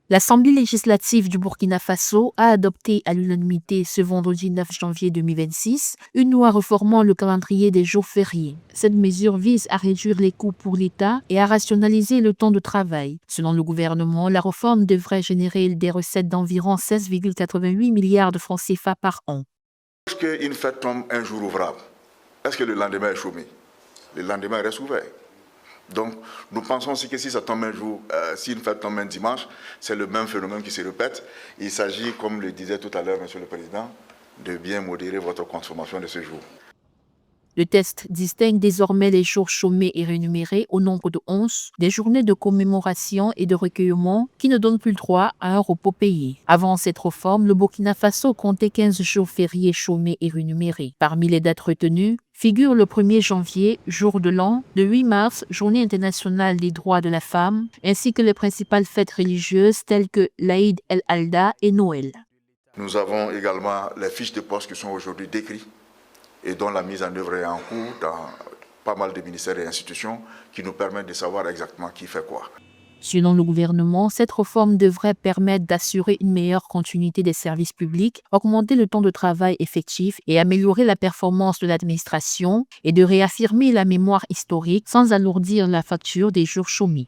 L'Assemblée législative du Burkina Faso a adopté à l'unanimité ce vendredi 9 janvier 2026 une loi reformant le calendrier des jours fériés. Cette mesure vise à réduire les coûts pour l'État et à rationaliser le temps de travail. Selon le gouvernement, la réforme devrait générer des recettes d'environ 16,88 milliards de francs CFA par an. Lorsqu'une fête tombe un jour ouvrable, est-ce que le lendemain est chômé? Le lendemain reste ouvert. Donc, nous pensons aussi que si ça tombe un jour, si une fête tombe un dimanche, c'est le même phénomène qui se répète. Il s'agit, comme le disait tout à l'heure Monsieur le Président, de bien modérer votre consommation de ce jour. Le texte distingue désormais les jours chômés et rémunérés au nombre de 11, des journées de commémoration et de recueillement qui ne donnent plus le droit à un repos payé. Avant cette réforme, le Burkina Faso comptait 15 jours fériés chômés et rémunérés. Parmi les dates retenues, figure le 1er janvier, jour de l'an, le 8 mars, journée internationale des droits de la femme, ainsi que les principales fêtes religieuses telles que l'Aïd el-Alda et Noël. Nous avons également les fiches de poste qui sont aujourd'hui décrites et dont la mise en œuvre est en cours dans pas mal de ministères et institutions qui nous permettent de savoir exactement qui fait quoi. Selon le gouvernement, cette réforme devrait permettre d'assurer une meilleure continuité des services publics, augmenter le temps de travail effectif et améliorer la performance de l'administration et de réaffirmer la mémoire historique sans alourdir la facture des jours chômés.